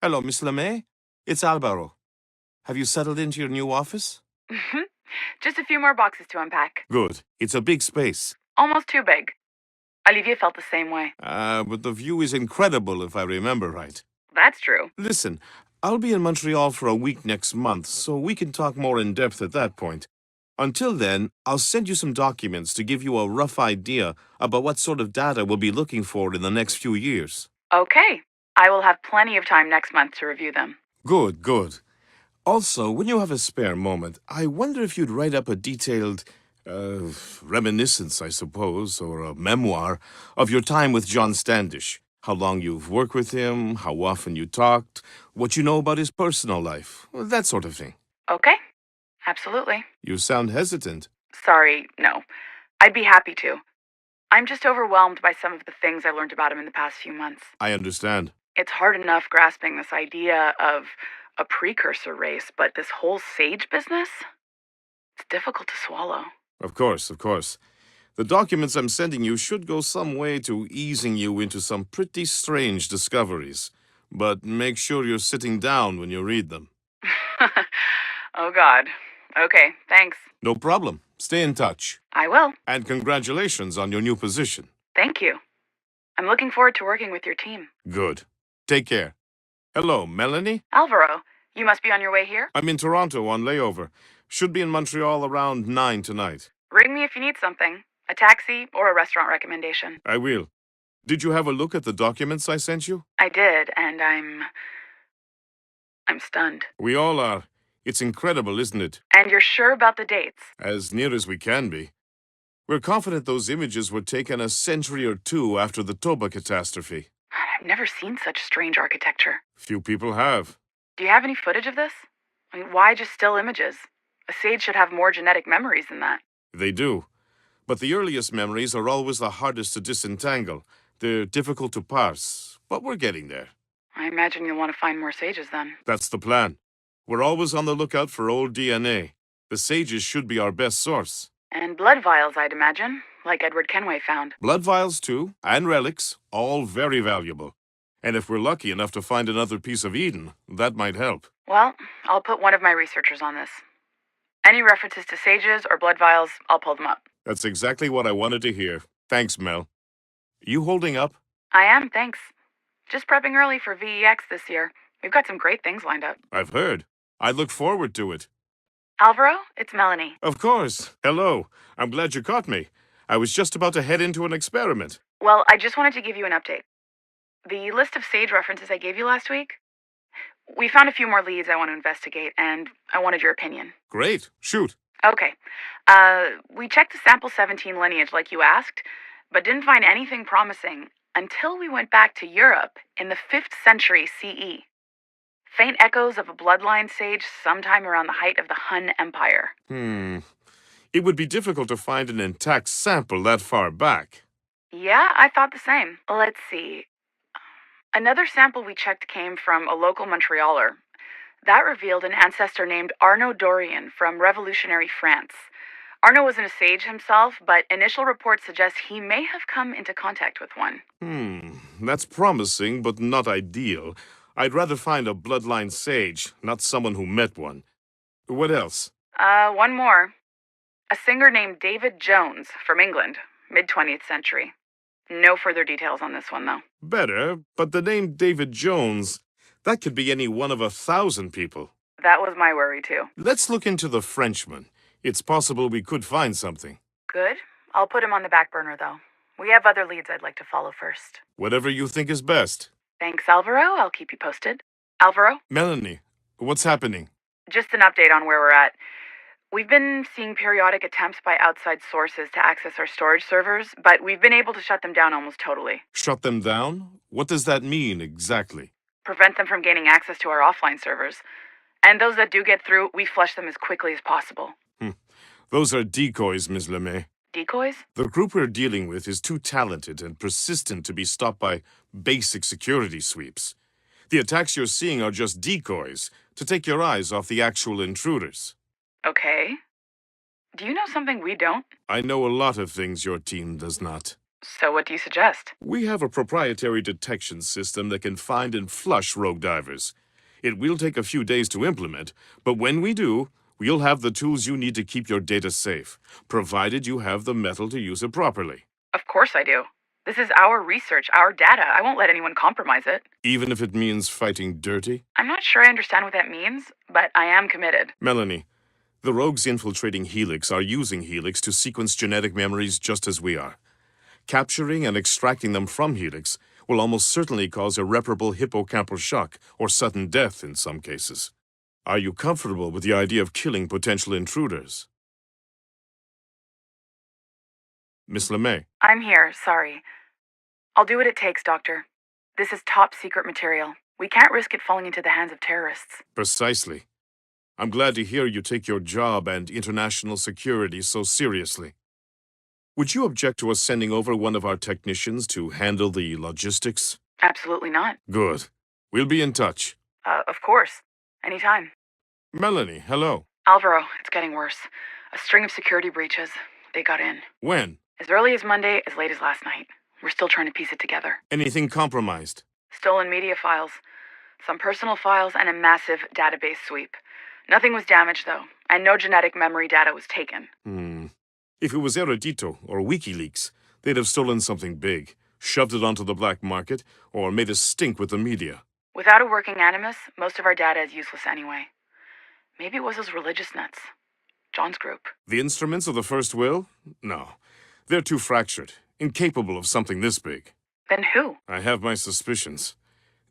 Hello, Miss LeMay. It's Alvaro. Have you settled into your new office? Just a few more boxes to unpack. Good. It's a big space. Almost too big. Olivier felt the same way. But the view is incredible, if I remember right. That's true. Listen, I'll be in Montreal for a week next month, so we can talk more in depth at that point. Until then, I'll send you some documents to give you a rough idea about what sort of data we'll be looking for in the next few years. Okay. I will have plenty of time next month to review them. Good, good. Also, when you have a spare moment, I wonder if you'd write up a detailed, reminiscence, I suppose, or a memoir of your time with John Standish. How long you've worked with him, how often you talked, what you know about his personal life, that sort of thing. Okay. Absolutely. You sound hesitant. Sorry, no. I'd be happy to. I'm just overwhelmed by some of the things I learned about him in the past few months. I understand. It's hard enough grasping this idea of a precursor race, but this whole sage business? It's difficult to swallow. Of course, of course. The documents I'm sending you should go some way to easing you into some pretty strange discoveries. But make sure you're sitting down when you read them. Oh, God. Okay, thanks. No problem. Stay in touch. I will. And congratulations on your new position. Thank you. I'm looking forward to working with your team. Good. Take care. Hello, Melanie? Alvaro, you must be on your way here? I'm in Toronto on layover. Should be in Montreal around 9 tonight. Ring me if you need something. A taxi or a restaurant recommendation. I will. Did you have a look at the documents I sent you? I did, and I'm stunned. We all are. It's incredible, isn't it? And you're sure about the dates? As near as we can be. We're confident those images were taken a century or two after the Toba catastrophe. I've never seen such strange architecture. Few people have. Do you have any footage of this? I mean, why just still images? A sage should have more genetic memories than that. They do. But the earliest memories are always the hardest to disentangle. They're difficult to parse, but we're getting there. I imagine you'll want to find more sages then. That's the plan. We're always on the lookout for old DNA. The sages should be our best source. And blood vials, I'd imagine, like Edward Kenway found. Blood vials, too, and relics, all very valuable. And if we're lucky enough to find another piece of Eden, that might help. Well, I'll put one of my researchers on this. Any references to sages or blood vials, I'll pull them up. That's exactly what I wanted to hear. Thanks, Mel. You holding up? I am, thanks. Just prepping early for VEX this year. We've got some great things lined up. I've heard. I look forward to it. Alvaro, it's Melanie. Of course. Hello. I'm glad you caught me. I was just about to head into an experiment. Well, I just wanted to give you an update. The list of sage references I gave you last week, we found a few more leads I want to investigate, and I wanted your opinion. Great. Shoot. Okay. We checked the sample 17 lineage like you asked, but didn't find anything promising until we went back to Europe in the 5th century CE. Faint echoes of a bloodline sage sometime around the height of the Hun Empire. It would be difficult to find an intact sample that far back. Yeah, I thought the same. Let's see. Another sample we checked came from a local Montrealer. That revealed an ancestor named Arnaud Dorian from revolutionary France. Arnaud wasn't a sage himself, but initial reports suggest he may have come into contact with one. That's promising, but not ideal. I'd rather find a bloodline sage, not someone who met one. What else? One more. A singer named David Jones from England, mid-20th century. No further details on this one, though. Better, but the name David Jones, that could be any one of 1,000 people. That was my worry, too. Let's look into the Frenchman. It's possible we could find something. Good. I'll put him on the back burner, though. We have other leads I'd like to follow first. Whatever you think is best. Thanks, Alvaro. I'll keep you posted. Alvaro? Melanie, what's happening? Just an update on where we're at. We've been seeing periodic attempts by outside sources to access our storage servers, but we've been able to shut them down almost totally. Shut them down? What does that mean exactly? Prevent them from gaining access to our offline servers. And those that do get through, we flush them as quickly as possible. Those are decoys, Ms. LeMay. Decoys? The group we're dealing with is too talented and persistent to be stopped by basic security sweeps. The attacks you're seeing are just decoys to take your eyes off the actual intruders. Okay. Do you know something we don't? I know a lot of things your team does not. So what do you suggest? We have a proprietary detection system that can find and flush rogue divers. It will take a few days to implement, but when we do, we'll have the tools you need to keep your data safe, provided you have the metal to use it properly. Of course I do. This is our research, our data. I won't let anyone compromise it. Even if it means fighting dirty? I'm not sure I understand what that means, but I am committed. Melanie, the rogues infiltrating Helix are using Helix to sequence genetic memories just as we are. Capturing and extracting them from Helix will almost certainly cause irreparable hippocampal shock or sudden death in some cases. Are you comfortable with the idea of killing potential intruders? Miss LeMay? I'm here, sorry. I'll do what it takes, Doctor. This is top secret material. We can't risk it falling into the hands of terrorists. Precisely. I'm glad to hear you take your job and international security so seriously. Would you object to us sending over one of our technicians to handle the logistics? Absolutely not. Good. We'll be in touch. Of course. Anytime. Melanie, hello. Alvaro, it's getting worse. A string of security breaches. They got in. When? As early as Monday, as late as last night. We're still trying to piece it together. Anything compromised? Stolen media files, some personal files, and a massive database sweep. Nothing was damaged, though, and no genetic memory data was taken. If it was Erudito or WikiLeaks, they'd have stolen something big, shoved it onto the black market, or made a stink with the media. Without a working Animus, most of our data is useless anyway. Maybe it was those religious nuts. John's group. The instruments of the First Will? No. They're too fractured, incapable of something this big. Then who? I have my suspicions.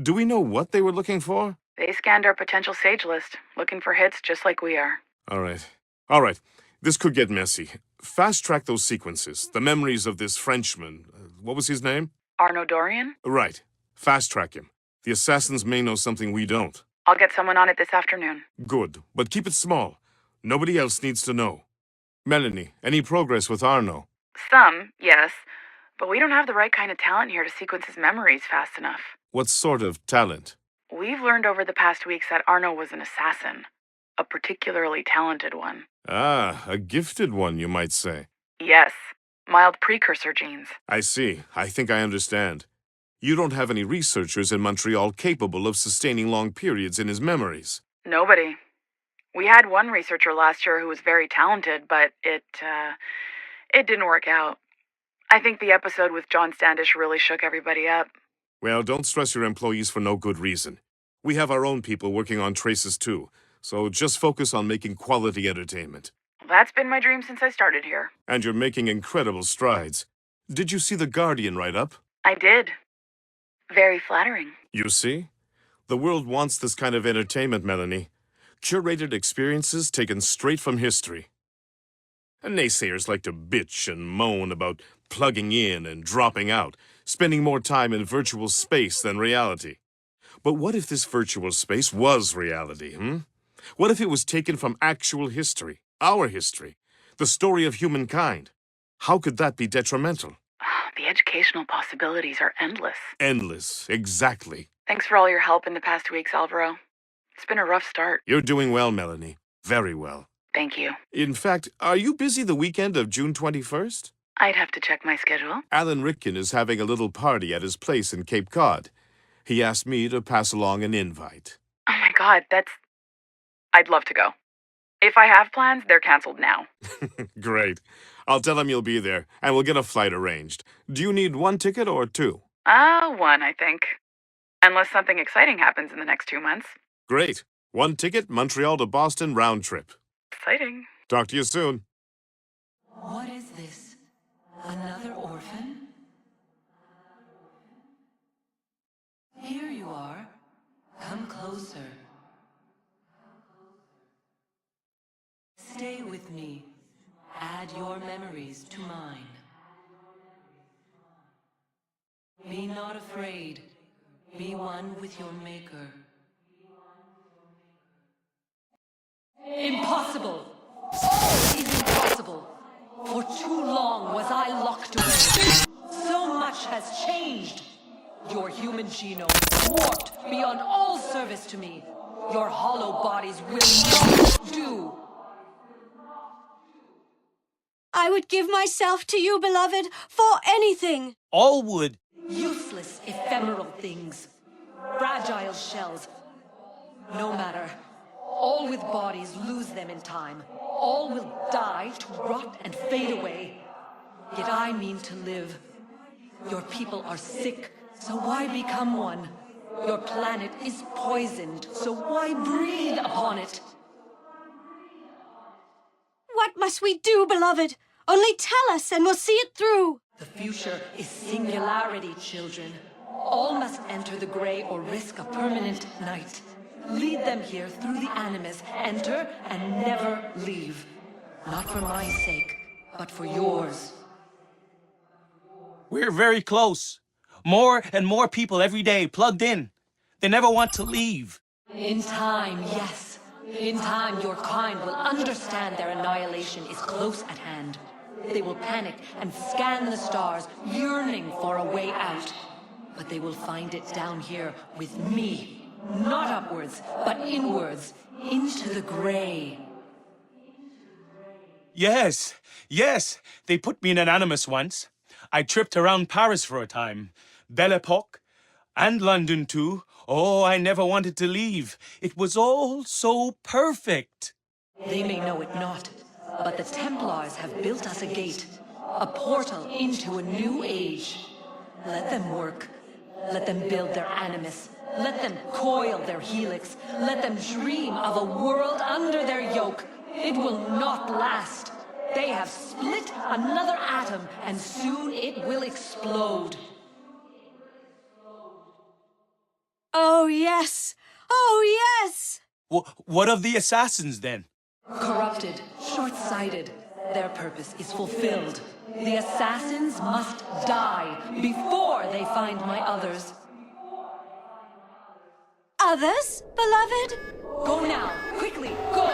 Do we know what they were looking for? They scanned our potential sage list, looking for hits just like we are. All right. This could get messy. Fast-track those sequences, the memories of this Frenchman. What was his name? Arnaud Dorian? Right. Fast-track him. The assassins may know something we don't. I'll get someone on it this afternoon. Good, but keep it small. Nobody else needs to know. Melanie, any progress with Arnaud? Some, yes. But we don't have the right kind of talent here to sequence his memories fast enough. What sort of talent? We've learned over the past weeks that Arnaud was an assassin. A particularly talented one. Ah, a gifted one, you might say. Yes. Mild precursor genes. I see. I think I understand. You don't have any researchers in Montreal capable of sustaining long periods in his memories. Nobody. We had one researcher last year who was very talented, but it didn't work out. I think the episode with John Standish really shook everybody up. Well, don't stress your employees for no good reason. We have our own people working on traces too, so just focus on making quality entertainment. That's been my dream since I started here. And you're making incredible strides. Did you see The Guardian write-up? I did. Very flattering. You see? The world wants this kind of entertainment, Melanie. Curated experiences taken straight from history. And naysayers like to bitch and moan about plugging in and dropping out, spending more time in virtual space than reality. But what if this virtual space was reality, What if it was taken from actual history, our history, the story of humankind? How could that be detrimental? The educational possibilities are endless. Endless, exactly. Thanks for all your help in the past weeks, Alvaro. It's been a rough start. You're doing well, Melanie. Very well. Thank you. In fact, are you busy the weekend of June 21st? I'd have to check my schedule. Alana Rikkina is having a little party at his place in Cape Cod. He asked me to pass along an invite. Oh my God, I'd love to go. If I have plans, they're canceled now. Great. I'll tell him you'll be there, and we'll get a flight arranged. Do you need one ticket or two? One, I think. Unless something exciting happens in the next 2 months. Great. One ticket, Montreal to Boston round trip. Exciting. Talk to you soon. What is this? Another orphan? Here you are. Come closer. Stay with me. Add your memories to mine. Be not afraid. Be one with your maker. Impossible! It is impossible! For too long was I locked away. So much has changed. Your human genome is warped beyond all service to me. Your hollow bodies will not do. I would give myself to you, beloved, for anything. All would. Useless, ephemeral things. Fragile shells. No matter. All with bodies lose them in time. All will die to rot and fade away. Yet I mean to live. Your people are sick, so why become one? Your planet is poisoned, so why breathe upon it? What must we do, beloved? Only tell us and we'll see it through. The future is singularity, children. All must enter the gray or risk a permanent night. Lead them here through the Animus. Enter and never leave. Not for my sake, but for yours. We're very close. More and more people every day plugged in. They never want to leave. In time, yes. In time, your kind will understand their annihilation is close at hand. They will panic and scan the stars, yearning for a way out. But they will find it down here with me. Not upwards, but inwards, into the gray. Yes, yes. They put me in an Animus once. I tripped around Paris for a time. Belle Epoque. And London too. Oh, I never wanted to leave. It was all so perfect. They may know it not, but the Templars have built us a gate, a portal into a new age. Let them work. Let them build their Animus. Let them coil their helix. Let them dream of a world under their yoke. It will not last. They have split another atom, and soon it will explode. Oh, yes. Oh, yes. What of the assassins then? Corrupted, short-sighted. Their purpose is fulfilled. The assassins must die before they find my others. Others, beloved? Go now, quickly, go!